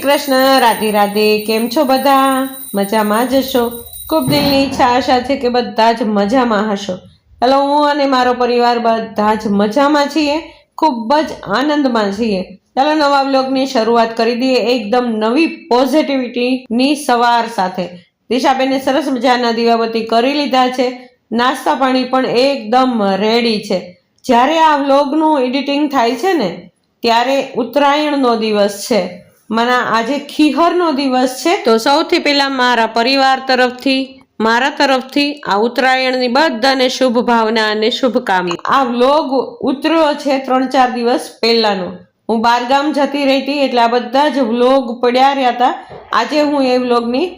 શ્રી કૃષ્ણ, રાધે રાધે। કેમ છો બધા? મજામાં જ હશો? ખૂબ દિલની ઈચ્છા આશા છે કે બધા જ મજામાં હશો। ચાલો, હું અને મારો પરિવાર બધા જ મજામાં છીએ, ખૂબ જ આનંદમાં છીએ। ચાલો, નવા બ્લોગની શરૂઆત કરી દઈએ એકદમ નવી પોઝિટિવિટીની સવાર સાથે। દિશાબેને સરસ મજાના દીવાબત્તી કરી લીધા છે, નાસ્તા પાણી પણ એકદમ રેડી છે। જ્યારે આ વ્લોગનું એડિટિંગ થાય છે ને ત્યારે ઉત્તરાયણનો દિવસ છે, મને આજે ખીહરનો દિવસ છે। તો સૌથી પહેલા મારા પરિવાર તરફથી, મારા તરફથી આ ઉત્તરાયણની બધાને શુભ ભાવના અને શુભકામના। આ વ્લોગ ઉતર્યો છે 3-4 દિવસ પહેલાનો। હું બારગામ જતી રહી હતી એટલે આ બધા જ વ્લોગ પડ્યા રહ્યા હતા। આજે હું એ વ્લોગની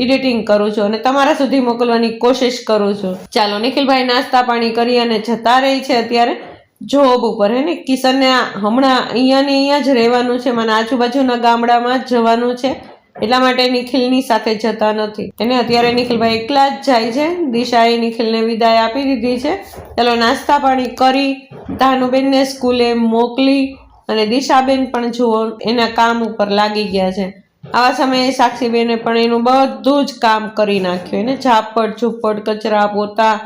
એડિટિંગ કરું છું અને તમારા સુધી મોકલવાની કોશિશ કરું છું। ચાલો, નિખિલભાઈ નાસ્તા પાણી કરી અને જતા રહી છે અત્યારે જોબ ઉપર, હે ને। કિશનને હમણાં અહીંયા જ રહેવાનું છે, મને આજુબાજુના ગામડામાં જ જવાનું છે, એટલા માટે નિખિલની સાથે જતા નથી। એને અત્યારે નિખિલભાઈ એકલા જ જાય છે। દિશાએ નિખિલને વિદાય આપી દીધી છે। ચાલો, નાસ્તા પાણી કરી ધાનુબેનને સ્કૂલે મોકલી અને દિશાબેન પણ જુઓ એના કામ ઉપર લાગી ગયા છે। આવા સમયે સાક્ષીબેને પણ એનું બધું જ કામ કરી નાખ્યું, એને ઝાપડ ઝૂપડ કચરા પોતા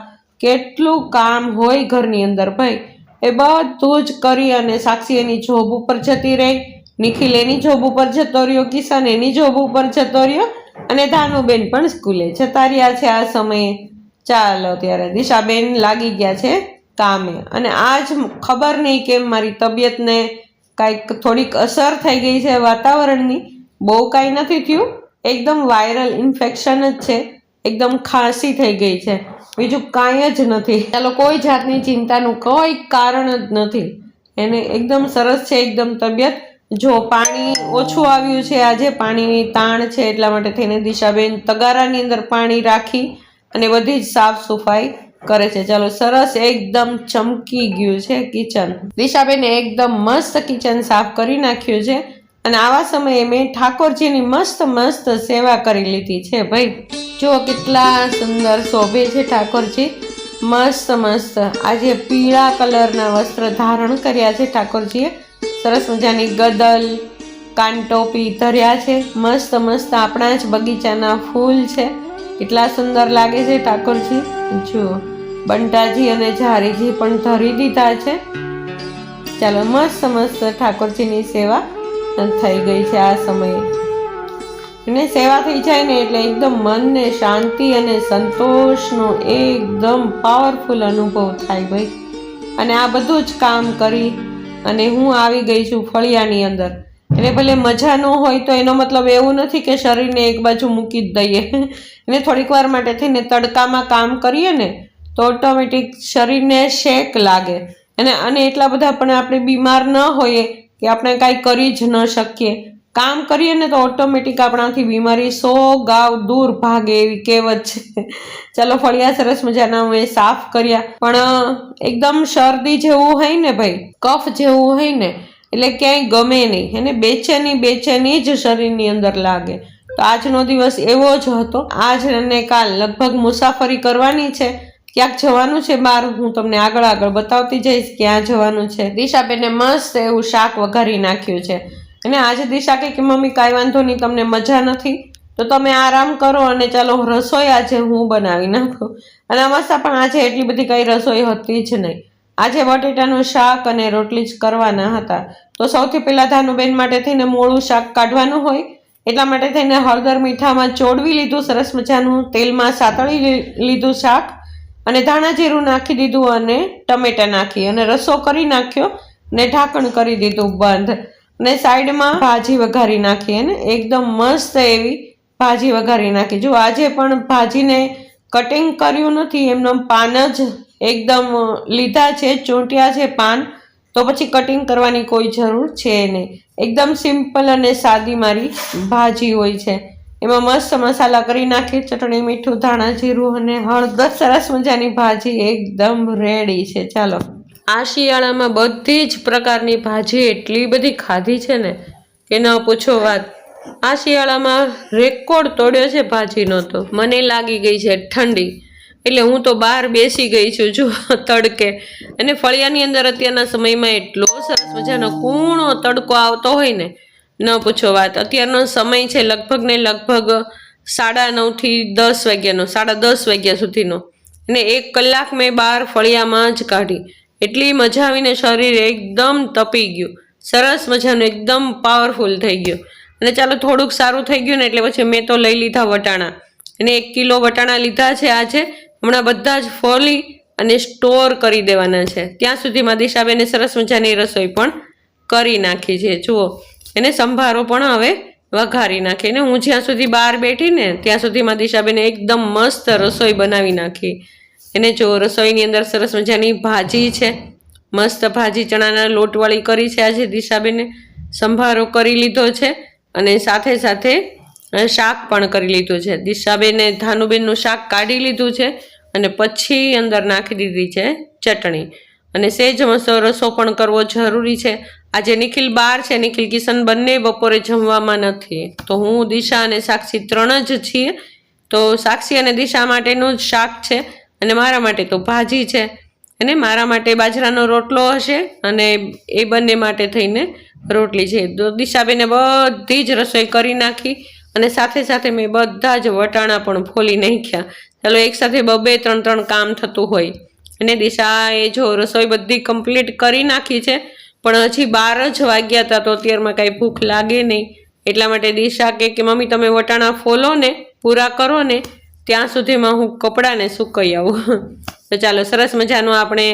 કેટલું કામ હોય ઘરની અંદર ભાઈ, એ બધું જ કરી અને સાક્ષી એની જોબ ઉપર જતી રહી, નિખિલ એની જોબ ઉપર જતો રહ્યો, કિશન એની જોબ ઉપર જતો રહ્યો અને ધાનુબેન પણ સ્કૂલે જતા રહ્યા છે આ સમયે। ચાલો, ત્યારે દિશાબેન લાગી ગયા છે કામે। અને આજ ખબર નહીં કેમ મારી તબિયતને કાંઈક થોડીક અસર થઈ ગઈ છે વાતાવરણની, બહુ કાંઈ નથી થયું, એકદમ વાયરલ ઇન્ફેક્શન જ છે, એકદમ ખાંસી થઈ ગઈ છે, બીજું કાંઈ જ નથી। ચાલો, કોઈ જાતની ચિંતાનું કોઈ કારણ જ નથી, એને એકદમ સરસ છે એકદમ તબિયત। જો પાણી ઓછું આવ્યું છે આજે, પાણીની તાણ છે, એટલા માટે થઈને દિશાબેન તગારાની અંદર પાણી રાખી અને બધી જ સાફ સફાઈ કરે છે। ચાલો, સરસ એકદમ ચમકી ગયું છે કિચન। દિશાબેને એકદમ મસ્ત કિચન સાફ કરી નાખ્યું છે અને આવા સમયે મેં ઠાકોરજીની મસ્ત મસ્ત સેવા કરી લીધી છે ભાઈ। જો કેટલા સુંદર શોભે છે ઠાકોરજી, મસ્ત મસ્ત। આજે પીળા કલરના વસ્ત્ર ધારણ કર્યા છે ઠાકોરજીએ, સરસ મજાની ગદલ કાનટોપી ધર્યા છે, મસ્ત મસ્ત આપણા જ બગીચાના ફૂલ છે, કેટલા સુંદર લાગે છે ઠાકોરજી। જુઓ, બંટાજી અને ઝારીજી પણ ધરી દીધા છે। ચાલો, મસ્ત મસ્ત ઠાકોરજીની સેવા થઈ ગઈ છે આ સમયે। અને સેવા થઈ જાય ને એટલે એકદમ મનને શાંતિ અને સંતોષનો એકદમ પાવરફુલ અનુભવ થાય ભાઈ। અને આ બધું જ કામ કરી અને હું આવી ગઈ છું ફળિયાની અંદર। એને ભલે મજા ન હોય તો એનો મતલબ એવું નથી કે શરીરને એક બાજુ મૂકી જ દઈએ, એને થોડીક વાર માટે થઈને તડકામાં કામ કરીએ ને તો ઓટોમેટિક શરીરને શેક લાગે અને એટલા બધા પણ આપણે બીમાર ન હોઈએ કે આપણે કાંઈ કરી જ ન શકીએ, કામ કરીએ ને તો ઓટોમેટિક આપણાથી બીમારી 100 ગાવ દૂર ભાગે એવી કહેવત છે। ચાલો, ફળિયા સરસ મજાના મેં સાફ કર્યા, પણ એકદમ શરદી જેવું હોય ને ભાઈ, કફ જેવું હોય ને એટલે ક્યાંય ગમે નહીં, એને બેચેની જ શરીરની અંદર લાગે। તો આજનો દિવસ એવો જ હતો। આજ અને કાલ લગભગ મુસાફરી કરવાની છે, ક્યાંક જવાનું છે બહાર, હું તમને આગળ બતાવતી જઈશ ક્યાં જવાનું છે। દિશાબેને મસ્ત એવું શાક વઘારી નાખ્યું છે અને આજે દિશા કે મમ્મી કાંઈ વાંધો નહીં, તમને મજા નથી તો તમે આરામ કરો અને ચાલો રસોઈ આજે હું બનાવી નાખું। અને અમસ્તા પણ આજે એટલી બધી કાંઈ રસોઈ હતી જ નહીં, આજે બટેટાનું શાક અને રોટલી જ કરવાના હતા। તો સૌથી પહેલા ધાનુબેન માટે થઈને મોળું શાક કાઢવાનું હોય એટલા માટે થઈને હળદર મીઠામાં ચોડવી લીધું, સરસ મજાનું તેલમાં સાતળી લીધું શાક અને ધાણા જીરું નાખી દીધું અને ટમેટા નાખી અને રસો કરી નાખ્યો ને ઢાંકણ કરી દીધું બંધ અને સાઈડમાં ભાજી વઘારી નાખી અને એકદમ મસ્ત એવી ભાજી વઘારી નાખી। જો આજે પણ ભાજીને કટિંગ કર્યું નથી, એમનો પાન જ એકદમ લીધા છે, ચોંટ્યા છે પાન, તો પછી કટિંગ કરવાની કોઈ જરૂર છે નહીં, એકદમ સિમ્પલ અને સાદી મારી ભાજી હોય છે। એમાં મસ્ત મસાલા કરી નાખી, ચટણી મીઠું ધાણા જીરું અને હળદર, સરસ મજાની ભાજી એકદમ રેડી છે। ચાલો, આ શિયાળામાં બધી જ પ્રકારની ભાજી એટલી બધી ખાધી છે ને કે ન પૂછો વાત। આ શિયાળામાં રેકોર્ડ તોડ્યો છે ભાજીનો, તો મને લાગી ગઈ છે ઠંડી, એટલે હું તો બહાર બેસી ગઈ છું જો તડકે। અને ફળિયાની અંદર અત્યારના સમયમાં એટલો સરસ મજાનો કૂણો તડકો આવતો હોય ને, ન પૂછો વાત. અત્યારનો સમય છે લગભગ ને લગભગ 9:30 થી 10 વાગ્યાનો, 10:30 વાગ્યા સુધીનો. અને 1 કલાક મેં બહાર ફળિયામાં જ કાઢી. એટલી મજા આવીને શરીર એકદમ તપી ગયું, સરસ મજાનું એકદમ પાવરફુલ થઈ ગયું. અને ચાલો થોડુંક સારું થઈ ગયું ને એટલે પછી મેં તો લઈ લીધા વટાણા, અને 1 કિલો વટાણા લીધા છે આજે. હમણાં બધા જ ફોલી અને સ્ટોર કરી દેવાના છે. ત્યાં સુધીમાં દિશાબેને સરસ મજાની રસોઈ પણ કરી નાખી છે. જુઓ, એને સંભારો પણ હવે વઘારી નાખી. ને હું જ્યાં સુધી બહાર બેઠી ને ત્યાં સુધીમાં દિશાબેને એકદમ મસ્ત રસોઈ બનાવી નાખી. એને જો રસોઈની અંદર સરસ મજાની ભાજી છે, મસ્ત ભાજી ચણાના લોટવાળી કરી છે આજે દિશાબેને. સંભારો કરી લીધો છે અને સાથે સાથે શાક પણ કરી લીધું છે. દિશાબેને ધાનુબેનનું શાક કાઢી લીધું છે અને પછી અંદર નાખી દીધી છે ચટણી. અને સેજ મસો રસો પણ કરવો જરૂરી છે. આજે નિખિલ બહાર છે, નિખિલ કિશન બંને બપોરે જમવામાં નથી. તો હું, દિશા અને સાક્ષી 3 જ છીએ. તો સાક્ષી અને દિશા માટેનું જ શાક છે અને મારા માટે તો ભાજી છે. અને મારા માટે બાજરાનો રોટલો હશે અને એ બંને માટે થઈને રોટલી છે. તો દિશાબેને બધી જ રસોઈ કરી નાખી અને સાથે સાથે મેં બધા જ વટાણા પણ ફોલી નાખ્યા. ચાલો એકસાથે 2-3 કામ થતું હોય. અને દિશાએ જો રસોઈ બધી કમ્પ્લીટ કરી નાખી છે, પણ હજી 12 જ વાગ્યા હતા તો અત્યારમાં કાંઈ ભૂખ લાગે નહીં. એટલા માટે દિશા કે મમ્મી તમે વટાણા ફોલો ને, પૂરા કરો ને, ત્યાં સુધીમાં હું કપડાને સુકાઈ આવું. તો ચાલો સરસ મજાનું આપણે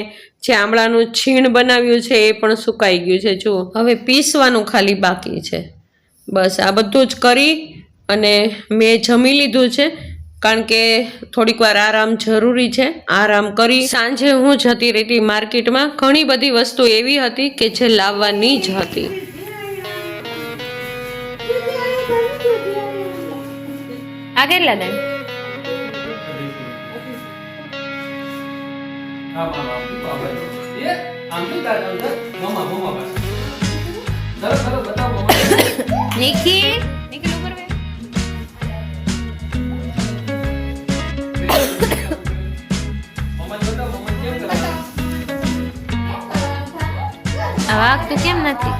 જે આમળાનું છીણ બનાવ્યું છે એ પણ સુકાઈ ગયું છે. જુઓ, હવે પીસવાનું ખાલી બાકી છે. બસ આ બધું જ કરી અને મેં જમી લીધું છે, કારણ કે થોડીક વાર આરામ જરૂરી છે. આરામ કરી સાંજે હું જતી રહી હતી માર્કેટમાં. ઘણી બધી વસ્તુ એવી હતી કે જે લાવવાની જ હતી. આ કેટલા દે? નિખિલ ઉપર બે. આ વાગતું કેમ નથી?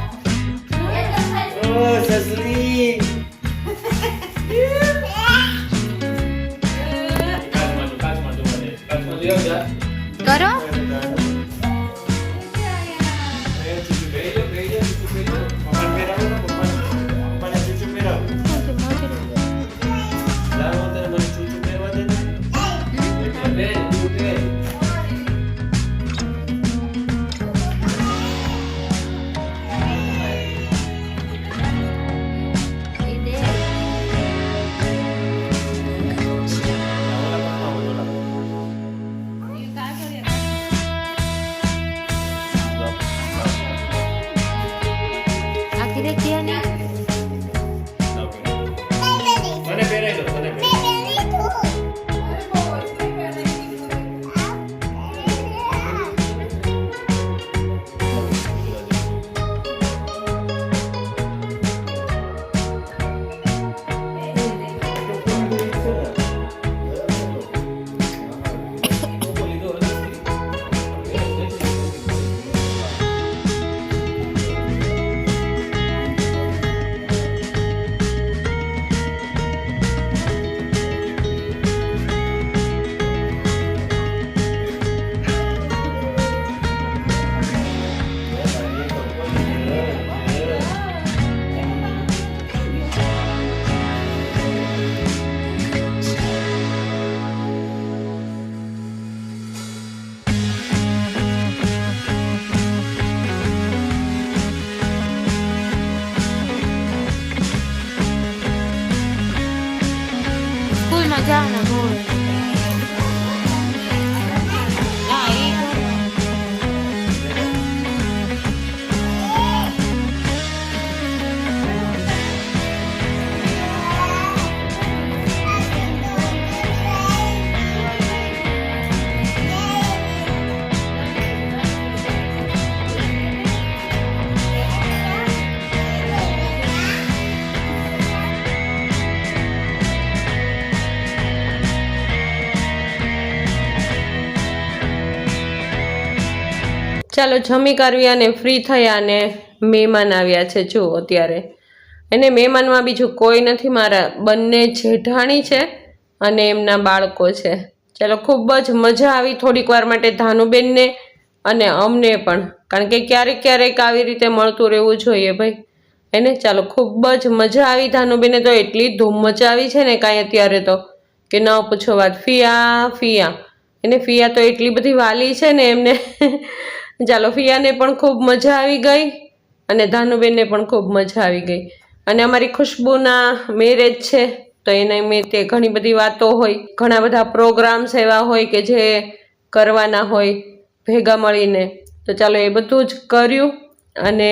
કરો જવાનું હોય. ચાલો જમી કરવી અને ફ્રી થયા અને મહેમાન આવ્યા છે. જો અત્યારે એને મહેમાનમાં બીજું કોઈ નથી, મારા બંને જેઠાણી છે અને એમના બાળકો છે. ચાલો ખૂબ જ મજા આવી થોડીક વાર માટે ધાનુબેનને અને અમને પણ, કારણ કે ક્યારેક ક્યારેક આવી રીતે મળતું રહેવું જોઈએ ભાઈ એને. ચાલો ખૂબ જ મજા આવી. ધાનુબેને તો એટલી ધૂમ મચાવી છે ને કાંઈ અત્યારે તો કે ન પૂછો વાત. ફિયા એને ફિયા તો એટલી બધી વાલી છે ને એમને. ચાલો ફિયાને પણ ખૂબ મજા આવી ગઈ અને ધાનુબેનને પણ ખૂબ મજા આવી ગઈ. અને અમારી ખુશ્બુના મેરેજ છે તો એને મેં તે ઘણી બધી વાતો હોય, ઘણા બધા પ્રોગ્રામ્સ એવા હોય કે જે કરવાના હોય ભેગા મળીને. તો ચાલો એ બધું જ કર્યું અને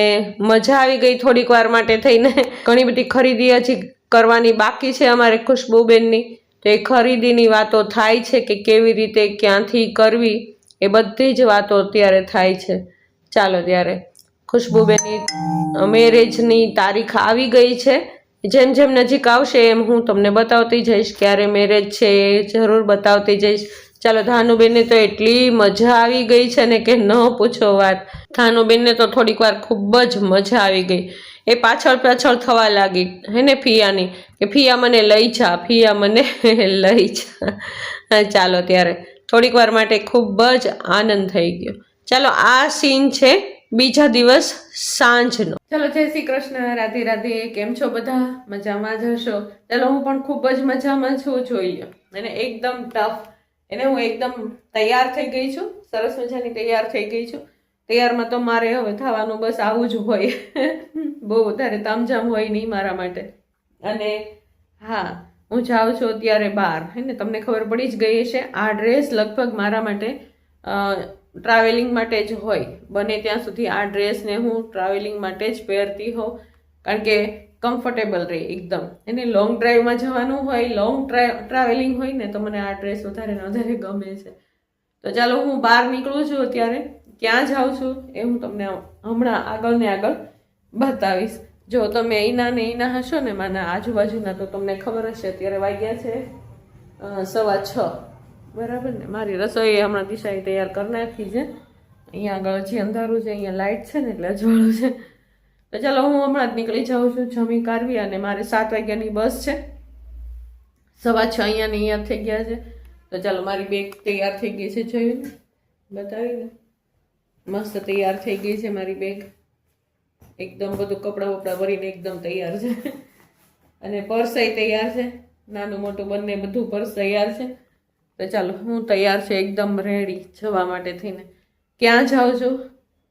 મજા આવી ગઈ થોડીક વાર માટે થઈને. ઘણી બધી ખરીદી હજી કરવાની બાકી છે અમારે ખુશ્બુબેનની, તો એ ખરીદીની વાતો થાય છે કે કેવી રીતે ક્યાંથી કરવી, એ બધી જ વાતો અત્યારે થાય છે. ચાલો ત્યારે ખુશ્બુબેનની મેરેજની તારીખ આવી ગઈ છે. જેમ જેમ નજીક આવશે એમ હું તમને બતાવતી જઈશ ક્યારે મેરેજ છે, એ જરૂર બતાવતી જઈશ. ચાલો ધાનુબેનને તો એટલી મજા આવી ગઈ છે ને કે ન પૂછો વાત. ધાનુબેનને તો થોડીક વાર ખૂબ જ મજા આવી ગઈ. એ પાછળ પાછળ થવા લાગી હે ને ફિયાની, કે ફિયા મને લઈ જા, ફિયા મને લઈ જા. ચાલો ત્યારે થોડીક વાર માટે ખૂબ જ આનંદ થઈ ગયો. ચાલો આ સીન છે બીજા દિવસ સાંજનો. ચલો જય શ્રી કૃષ્ણ, રાધે રાધે. કેમ છો બધા? મજામાં જ હશો. ચાલો હું પણ ખૂબ જ મજામાં છું. જોઈએ અને એકદમ ટફ એને હું એકદમ તૈયાર થઈ ગઈ છું, સરસ મજાની તૈયાર થઈ ગઈ છું. તૈયારમાં તો મારે હવે થવાનું બસ આવું જ હોય. બહુ વધારે તામઝામ હોય નહીં મારા માટે. અને હા, હું જાઉં છું અત્યારે બહાર હે ને. તમને ખબર પડી જ ગઈ હશે, આ ડ્રેસ લગભગ મારા માટે ટ્રાવેલિંગ માટે જ હોય. બને ત્યાં સુધી આ ડ્રેસને હું ટ્રાવેલિંગ માટે જ પહેરતી હોઉં, કારણ કે કમ્ફર્ટેબલ રહે એકદમ. એને લોંગ ડ્રાઈવમાં જવાનું હોય, લોંગ ટ્રાવેલિંગ હોય ને તો મને આ ડ્રેસ વધારે ને વધારે ગમે છે. તો ચાલો હું બહાર નીકળું છું અત્યારે. ક્યાં જાઉં છું એ હું તમને હમણાં આગળ ને આગળ બતાવીશ. જો તમે અહીંના ને અહીંના હશો ને માના આજુબાજુના તો તમને ખબર હશે. અત્યારે વાગ્યા છે 6:15 બરાબર ને. મારી રસોઈ હમણાં દિશાએ તૈયાર કરી નાખી છે. અહીંયા આગળ હજી અંધારું છે, અહીંયા લાઇટ છે ને એટલે અજવાળું છે. તો ચાલો હું હમણાં જ નીકળી જાઉં છું જમી કાઢવી. અને મારે 7 વાગ્યાની બસ છે. 6:15 અહીંયા ને અહીંયા થઈ ગયા છે. તો ચાલો મારી બેગ તૈયાર થઈ ગઈ છે, જોઈને બતાવીને. મસ્ત તૈયાર થઈ ગઈ છે મારી બેગ, એકદમ બધું કપડાં વપડા ભરીને એકદમ તૈયાર છે. અને પર્સ તૈયાર છે, નાનું મોટું બંને બધું પર્સ તૈયાર છે. તો ચાલો હું તૈયાર છે એકદમ રેડી જવા માટે થઈને. ક્યાં જાઉં છું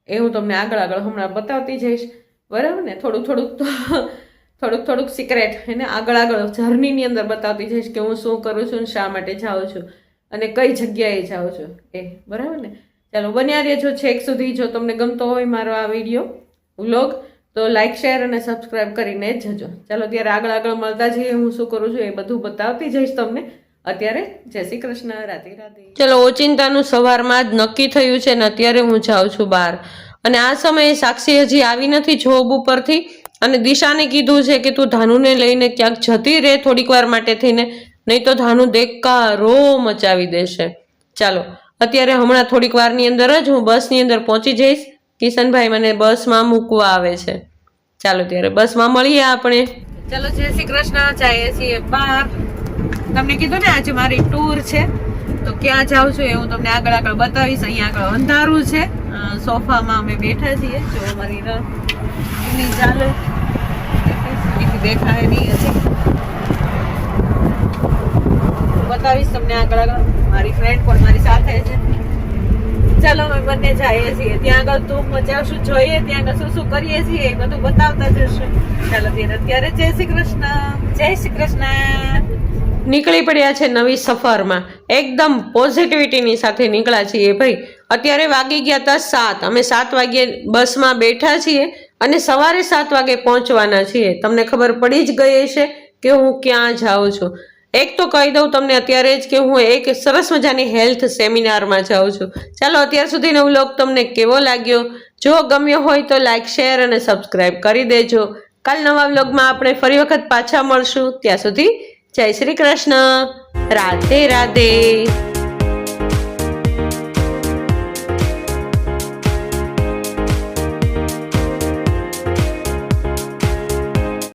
એ હું તમને આગળ આગળ હમણાં બતાવતી જઈશ, બરાબર ને. થોડુંક સિક્રેટ એને આગળ આગળ જર્નીની અંદર બતાવતી જઈશ કે હું શું કરું છું, શા માટે જાઉં છું અને કઈ જગ્યાએ જાઉં છું એ, બરાબર ને. ચાલો બન્યા રહેજો છેક સુધી. જો તમને ગમતો હોય મારો આ વિડીયો વ્લોગ તો લાઈક શેર અને સબસ્ક્રાઈબ કરીને જ જજો. ચાલો ત્યારે આગળ આગળ મળતા જઈએ. હું શું કરું છું એ બધું બતાવતી જઈશ તમને. અત્યારે જય શ્રી કૃષ્ણ, રાધે રાધે. ચલો ઓચિંતાનું સવારમાં જ નક્કી થયું છે ને અત્યારે હું જાઉં છું બહાર. અને આ સમયે સાક્ષી હજી આવી નથી જોબ ઉપરથી. અને દિશાને કીધું છે કે તું ધાનુને લઈને ક્યાંક જતી રહે થોડીક વાર માટે થઈને, નહીં તો ધાનુ દેકારો મચાવી દેશે. ચાલો અત્યારે હમણાં થોડીક વારની અંદર જ હું બસની અંદર પહોંચી જઈશ. કિશનભાઈ મને બસમાં મૂકવા આવે છે. ચાલો ત્યારે બસમાં મળીએ આપણે. ચાલો જય શ્રી કૃષ્ણ, જઈએ છીએ બહાર. તમને કીધું ને આજે મારી ટૂર છે, તો ક્યાં જાઉં છું એ હું તમને આગળ આગળ બતાવીશ. અહીંયા આગળ અંધારું છે, સોફામાં અમે બેઠા છીએ. જો અમારી ચાલે દેખાય નહીં હજી, બતાવીશ તમને આગળ આગળ. મારી ફ્રેન્ડ પણ મારી સાથે છે. ચાલો અમે બંને જઈએ છીએ ત્યાં આગળ. તું મચાવશું, જોઈએ ત્યાં આગળ શું કરીએ છીએ એ બધું બતાવતા જશું. ચાલો અત્યારે જય શ્રી કૃષ્ણ. જય શ્રી કૃષ્ણ. નીકળી પડ્યા છે નવી સફરમાં, એકદમ પોઝિટિવિટીની સાથે નીકળ્યા છીએ ભાઈ. અત્યારે વાગી ગયા હતા 7. અમે 7 વાગ્યે બસમાં બેઠા છીએ અને સવારે 7 વાગે પહોંચવાના છીએ. તમને ખબર પડી જ ગઈ હશે કે હું ક્યાં જાઉં છું. એક તો કહી દઉં તમને અત્યારે જ કે હું એક સરસ મજાની હેલ્થ સેમિનારમાં જાઉં છું. ચાલો અત્યાર સુધીનો વ્લોગ તમને કેવો લાગ્યો? જો ગમ્યો હોય તો લાઈક શેર અને સબસ્ક્રાઈબ કરી દેજો. કાલ નવા વ્લોગમાં આપણે ફરી વખત પાછા મળશું. ત્યાં સુધી જય શ્રી કૃષ્ણ, રાધે રાધે.